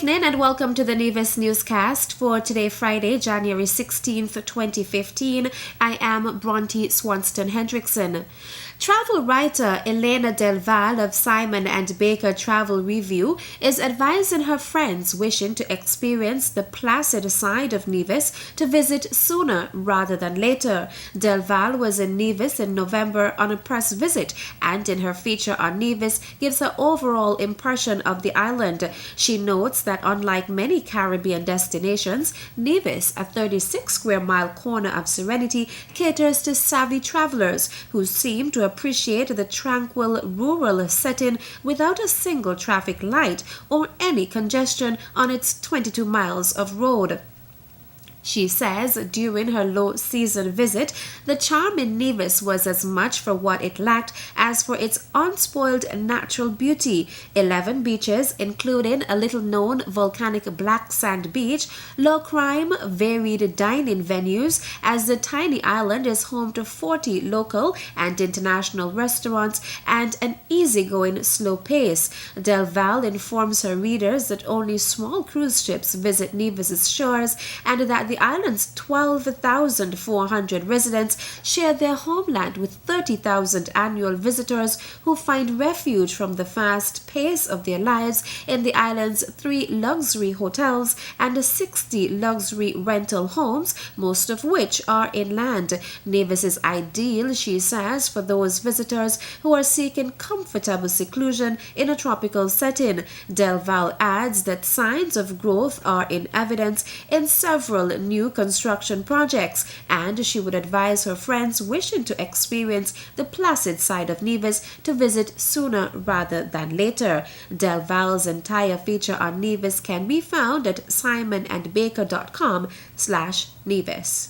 evening and welcome to the Nevis Newscast for today, Friday, January 16th, 2015. I am Bronte Swanston Hendrickson. Travel writer Elena Del Val of Simon & Baker Travel Review is advising her friends wishing to experience the placid side of Nevis to visit sooner rather than later. Del Val was in Nevis in November on a press visit and in her feature on Nevis gives her overall impression of the island. She notes that unlike many Caribbean destinations, Nevis, a 36-square-mile corner of serenity, caters to savvy travelers who seem to appreciate the tranquil rural setting without a single traffic light or any congestion on its 22 miles of road. She says during her low-season visit, the charm in Nevis was as much for what it lacked as for its unspoiled natural beauty. 11 beaches, including a little-known volcanic black sand beach, low-crime, varied dining venues, as the tiny island is home to 40 local and international restaurants and an easygoing slow pace. Del Val informs her readers that only small cruise ships visit Nevis's shores and that the island's 12,400 residents share their homeland with 30,000 annual visitors who find refuge from the fast pace of their lives in the island's 3 luxury hotels and 60 luxury rental homes, most of which are inland. Nevis is ideal, she says, for those visitors who are seeking comfortable seclusion in a tropical setting. Del Val adds that signs of growth are in evidence in several new construction projects, and she would advise her friends wishing to experience the placid side of Nevis to visit sooner rather than later. Del Val's entire feature on Nevis can be found at simonandbaker.com/Nevis.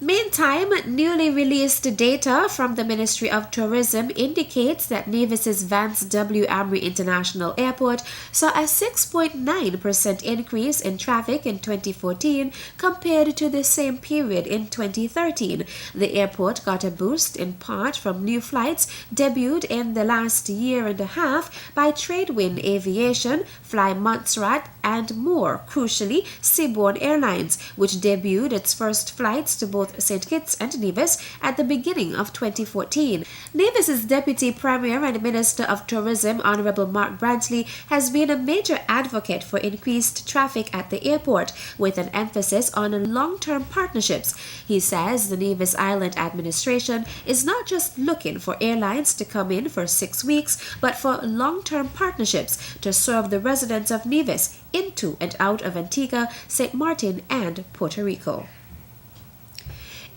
Meantime, newly released data from the Ministry of Tourism indicates that Nevis's Vance W. Amry International Airport saw a 6.9% increase in traffic in 2014 compared to the same period in 2013. The airport got a boost in part from new flights debuted in the last year and a half by Tradewind Aviation, Fly Montserrat, and more, crucially, Seabourn Airlines, which debuted its first flights to both St. Kitts and Nevis at the beginning of 2014. Nevis's Deputy Premier and Minister of Tourism, Honorable Mark Brantley, has been a major advocate for increased traffic at the airport, with an emphasis on long-term partnerships. He says the Nevis Island administration is not just looking for airlines to come in for 6 weeks, but for long-term partnerships to serve the residents of Nevis into and out of Antigua, St. Martin, and Puerto Rico.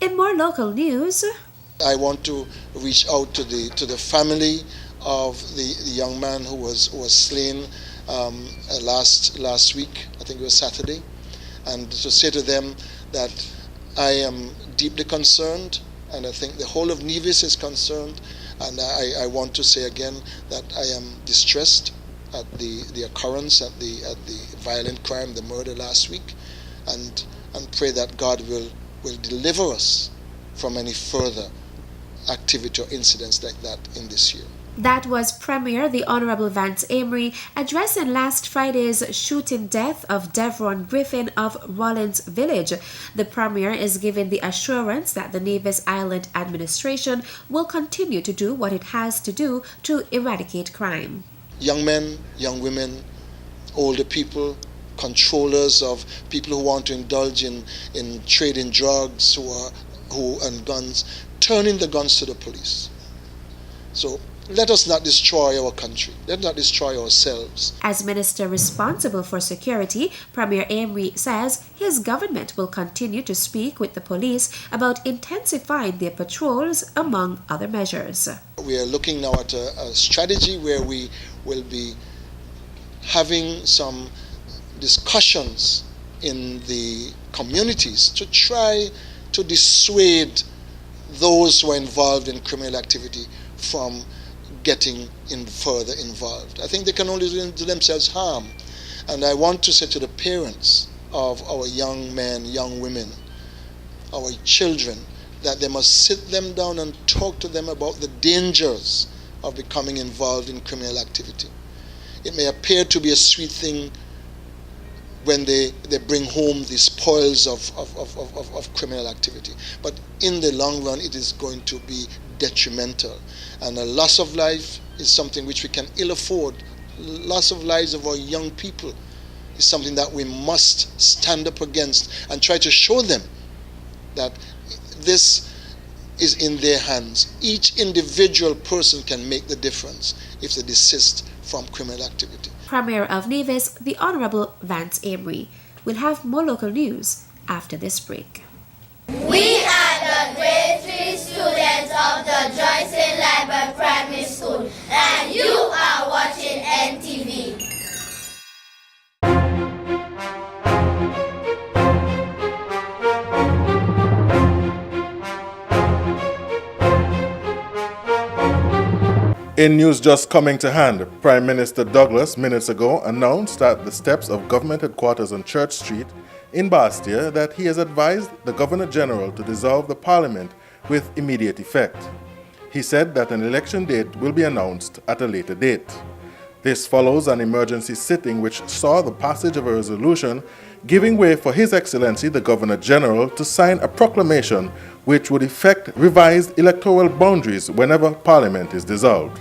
In more local news, I want to reach out to the family of the young man who was slain last week. I think it was Saturday, and to say to them that I am deeply concerned, and I think the whole of Nevis is concerned. And I want to say again that I am distressed at the occurrence, at the violent crime, the murder last week, and pray that God will deliver us from any further activity or incidents like that in this year. That was Premier the Honorable Vance Amry addressing last Friday's shooting death of Devron Griffin of Rollins Village. The Premier is giving the assurance that the Nevis Island administration will continue to do what it has to do to eradicate crime. Young men, young women, older people, controllers of people who want to indulge in trading drugs and guns, turning the guns to the police. So let us not destroy our country. Let us not destroy ourselves. As minister responsible for security, Premier Amry says his government will continue to speak with the police about intensifying their patrols, among other measures. We are looking now at a strategy where we will be having some discussions in the communities to try to dissuade those who are involved in criminal activity from getting further involved. I think they can only do themselves harm. And I want to say to the parents of our young men, young women, our children, that they must sit them down and talk to them about the dangers of becoming involved in criminal activity. it may appear to be a sweet thing when they bring home the spoils of criminal activity. But in the long run, it is going to be detrimental. And a loss of life is something which we can ill afford. Loss of lives of our young people is something that we must stand up against and try to show them that this is in their hands. Each individual person can make the difference if they desist from criminal activity. Premier of Nevis, the Honorable Vance Amory, will have more local news after this break. We are the grade 3 students of the Joycelyn Library Primary School, and you are watching NTV. In news just coming to hand, Prime Minister Douglas minutes ago announced at the steps of government headquarters on Church Street in Bastia that he has advised the Governor General to dissolve the Parliament with immediate effect. He said that an election date will be announced at a later date. This follows an emergency sitting which saw the passage of a resolution giving way for His Excellency the Governor General to sign a proclamation which would effect revised electoral boundaries whenever Parliament is dissolved.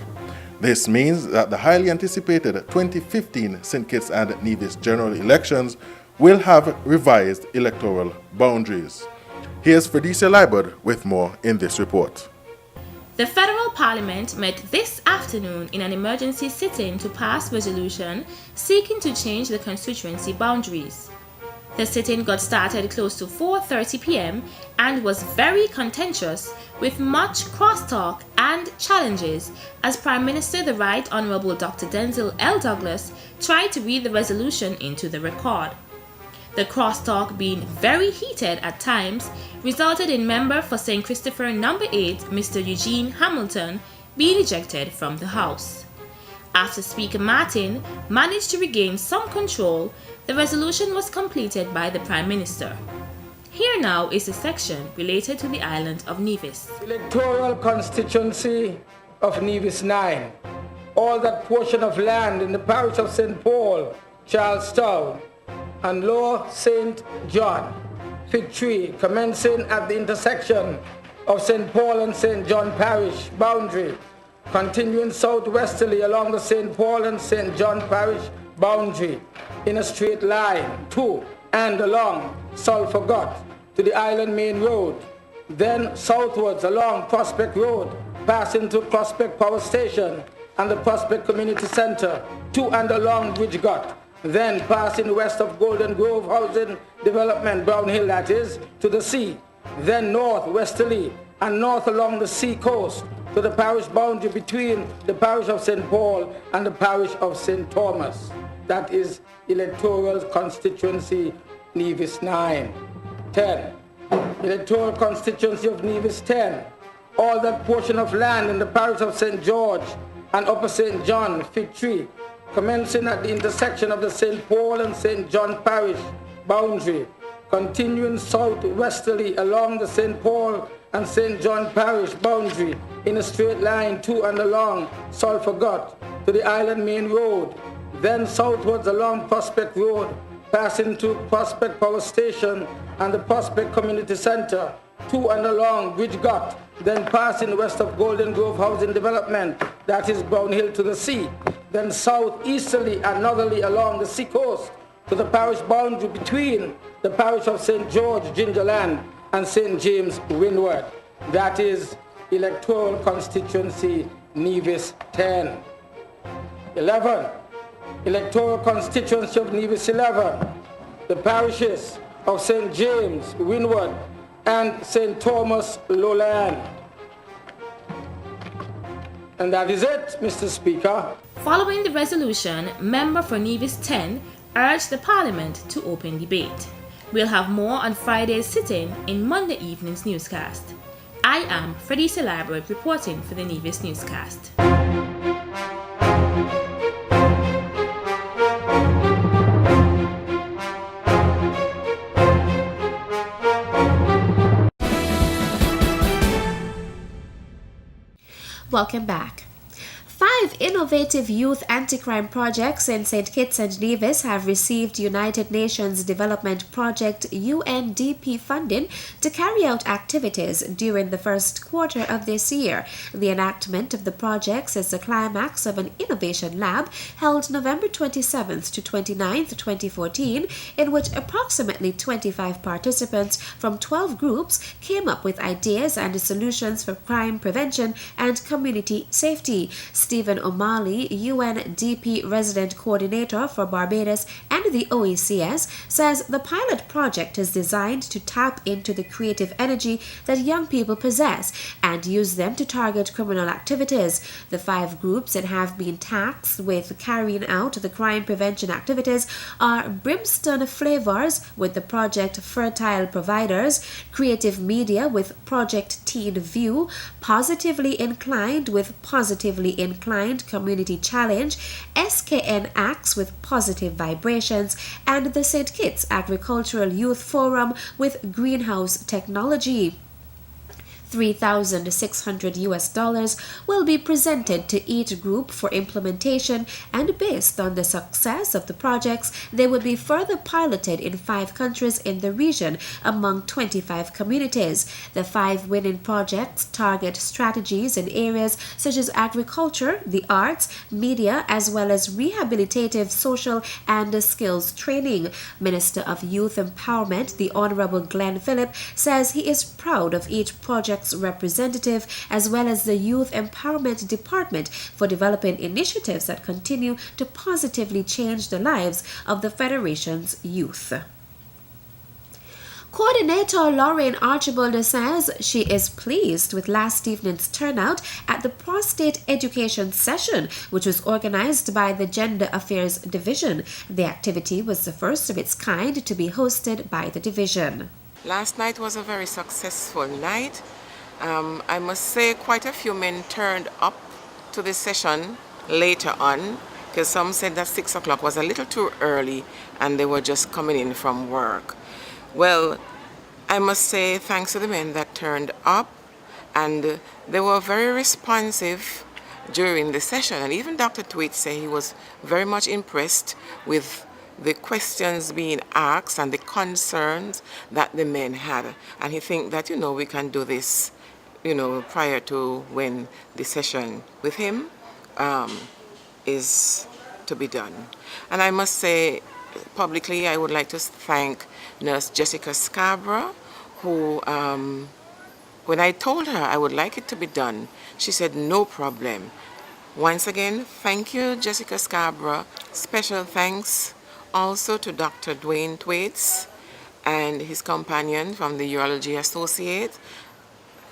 This means that the highly anticipated 2015 St. Kitts and Nevis general elections will have revised electoral boundaries. Here's Fredesia Liebert with more in this report. The Federal Parliament met this afternoon in an emergency sitting to pass resolution seeking to change the constituency boundaries. The sitting got started close to 4:30 p.m. and was very contentious, with much crosstalk and challenges as Prime Minister the Right Honourable Dr. Denzil L. Douglas tried to read the resolution into the record. The crosstalk, being very heated at times, resulted in Member for St. Christopher No. 8, Mr. Eugene Hamilton, being ejected from the House. After Speaker Martin managed to regain some control, the resolution was completed by the Prime Minister. Here now is a section related to the island of Nevis. Electoral constituency of Nevis 9. All that portion of land in the parish of St. Paul, Charlestown, and Lower St. John, Fig Tree, commencing at the intersection of St. Paul and St. John Parish boundary, continuing southwesterly along the St. Paul and St. John Parish boundary in a straight line to and along Sulphur Gut to the Island Main Road, then southwards along Prospect Road, passing to Prospect Power Station and the Prospect Community Center to and along Bridge Gut, then passing west of Golden Grove Housing Development, Brown Hill that is, to the sea, then north westerly and north along the sea coast to the parish boundary between the parish of St. Paul and the parish of St. Thomas. That is electoral constituency Nevis 9. 10. Electoral constituency of Nevis 10. All that portion of land in the parish of St. George and Upper St. John, Fig Tree, commencing at the intersection of the St. Paul and St. John Parish boundary, continuing southwesterly along the St. Paul and St. John Parish boundary in a straight line to and along Sulphur Gut to the Island Main Road, then southwards along Prospect Road, passing to Prospect Power Station and the Prospect Community Center, to and along Bridge Gut, then passing west of Golden Grove Housing Development, that is Brown Hill to the sea, then southeasterly and northerly along the sea coast to the parish boundary between the parish of St. George, Gingerland, and St. James, Windward. That is electoral constituency Nevis 10. 11. Electoral constituency of Nevis 11. The parishes of St. James, Windward, and St. Thomas, Lowland. And that is it, Mr. Speaker. Following the resolution, Member for Nevis 10 urged the Parliament to open debate. We'll have more on Friday's sitting in Monday evening's newscast. I am Fredesia Liebert reporting for the Nevis Newscast. Welcome back. 5 5 innovative youth anti-crime projects in St. Kitts and Nevis have received United Nations Development Project UNDP funding to carry out activities during the first quarter of this year. The enactment of the projects is the climax of an innovation lab held November 27th to 29th, 2014, in which approximately 25 participants from 12 groups came up with ideas and solutions for crime prevention and community safety. Stephen O'Malley, UNDP Resident Coordinator for Barbados and the OECS, says the pilot project is designed to tap into the creative energy that young people possess and use them to target criminal activities. The 5 groups that have been tasked with carrying out the crime prevention activities are Brimstone Flavors with the project Fertile Providers, Creative Media with Project Teen View, Positively Inclined with Positively Inclined Community Challenge, SKN Acts with Positive Vibrations, and the St. Kitts Agricultural Youth Forum with Greenhouse Technology. $3,600 will be presented to each group for implementation, and based on the success of the projects, they will be further piloted in 5 countries in the region among 25 communities. The 5 winning projects target strategies in areas such as agriculture, the arts, media, as well as rehabilitative, social, and skills training. Minister of Youth Empowerment, the Honorable Glenn Phillip, says he is proud of each project representative as well as the Youth Empowerment Department for developing initiatives that continue to positively change the lives of the Federation's youth. Coordinator Lauren Archibald says she is pleased with last evening's turnout at the prostate education session, which was organized by the Gender Affairs Division. The activity was the first of its kind to be hosted by the division. Last night was a very successful night. I must say quite a few men turned up to the session later on, because some said that 6 o'clock was a little too early and they were just coming in from work. Well, I must say thanks to the men that turned up, and they were very responsive during the session. And even Dr. Tweet said he was very much impressed with the questions being asked and the concerns that the men had. And he think that, we can do this, prior to when the session with him is to be done. And I must say, publicly, I would like to thank Nurse Jessica Scarborough, who, when I told her I would like it to be done, she said, no problem. Once again, thank you, Jessica Scarborough. Special thanks also to Dr. Dwayne Thwaites and his companion from the Urology Associate.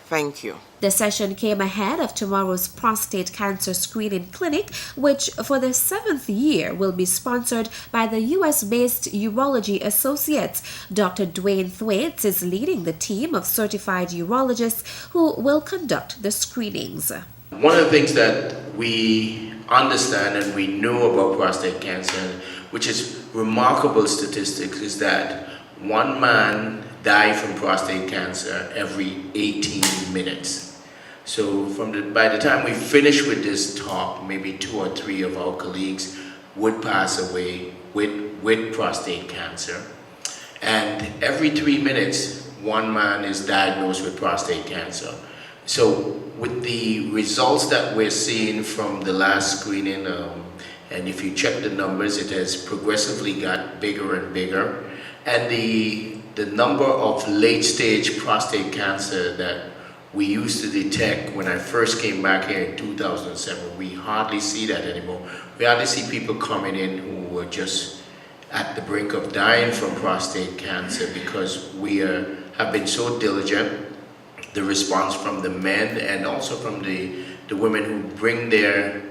Thank you. The session came ahead of tomorrow's prostate cancer screening clinic, which for the 7th year will be sponsored by the US-based Urology Associates. Dr. Dwayne Thwaites is leading the team of certified urologists who will conduct the screenings. One of the things that we understand and we know about prostate cancer, which is remarkable statistics, is that one man dies from prostate cancer every 18 minutes. So by the time we finish with this talk, maybe 2 or 3 of our colleagues would pass away with prostate cancer. And every 3 minutes, one man is diagnosed with prostate cancer. So with the results that we're seeing from the last screening, and if you check the numbers, it has progressively got bigger and bigger. And the number of late-stage prostate cancer that we used to detect when I first came back here in 2007, we hardly see that anymore. We hardly see people coming in who were just at the brink of dying from prostate cancer, because we have been so diligent. The response from the men and also from the women who bring their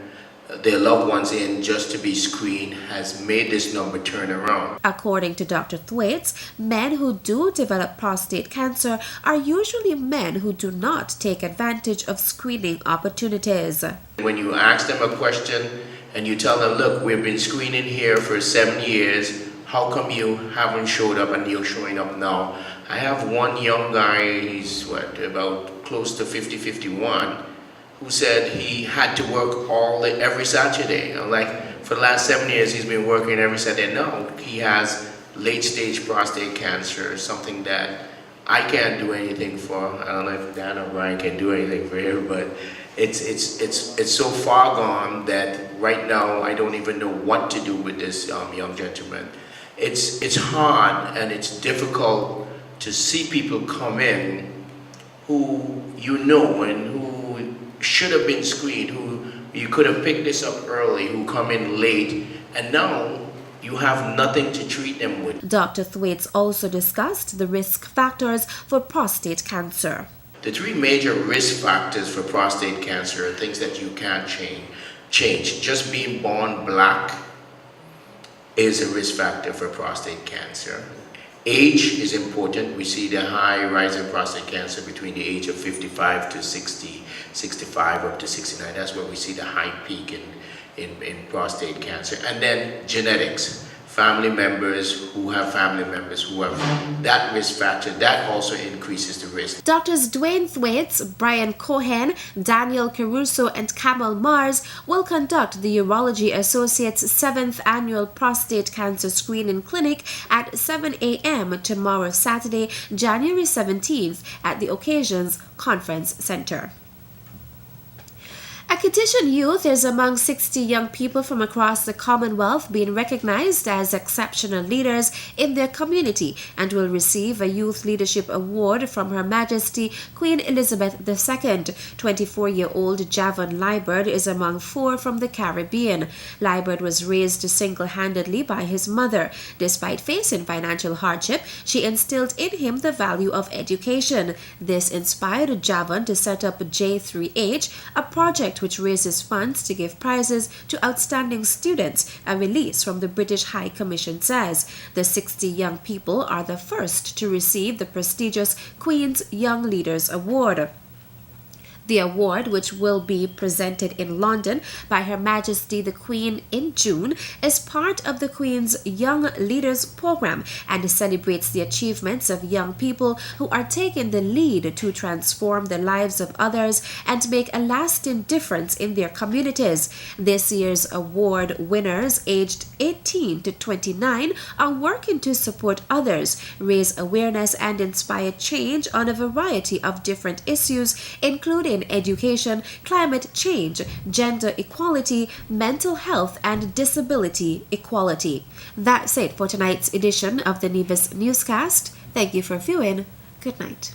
loved ones in just to be screened has made this number turn around. According to Dr. Thwaites, men who do develop prostate cancer are usually men who do not take advantage of screening opportunities. When you ask them a question and you tell them, look, we've been screening here for 7 years, how come you haven't showed up and you're showing up now? I have one young guy, he's about close to 50, 51, who said he had to work every Saturday. Like for the last 7 years, he's been working every Saturday. No, he has late-stage prostate cancer, something that I can't do anything for. I don't know if Dan or Brian can do anything for him, but it's so far gone that right now I don't even know what to do with this young gentleman. It's hard and it's difficult to see people come in who you know and who should have been screened, who you could have picked this up early, who come in late, and now you have nothing to treat them with. Dr. Thwaites also discussed the risk factors for prostate cancer. The 3 major risk factors for prostate cancer are things that you can't change. Just being born black is a risk factor for prostate cancer. Age is important. We see the high rise in prostate cancer between the age of 55 to 60, 65 up to 69. That's where we see the high peak in prostate cancer. And then genetics. Family members who have that risk factor, that also increases the risk. Doctors Dwayne Thwaites, Brian Cohen, Daniel Caruso, and Kamal Mars will conduct the Urology Associates' 7th Annual Prostate Cancer Screening Clinic at 7 a.m. tomorrow, Saturday, January 17th at the Occasions Conference Center. Acadian Youth is among 60 young people from across the Commonwealth being recognized as exceptional leaders in their community and will receive a Youth Leadership Award from Her Majesty Queen Elizabeth II. 24-year-old Javon Liburd is among 4 from the Caribbean. Liburd was raised single-handedly by his mother. Despite facing financial hardship, she instilled in him the value of education. This inspired Javon to set up J3H, a project which raises funds to give prizes to outstanding students, a release from the British High Commission says. The 60 young people are the first to receive the prestigious Queen's Young Leaders Award. The award, which will be presented in London by Her Majesty the Queen in June, is part of the Queen's Young Leaders program and celebrates the achievements of young people who are taking the lead to transform the lives of others and make a lasting difference in their communities. This year's award winners, aged 18 to 29, are working to support others, raise awareness, and inspire change on a variety of different issues, including education, climate change, gender equality, mental health, and disability equality. That's it for tonight's edition of the Nevis Newscast. Thank you for viewing. Good night.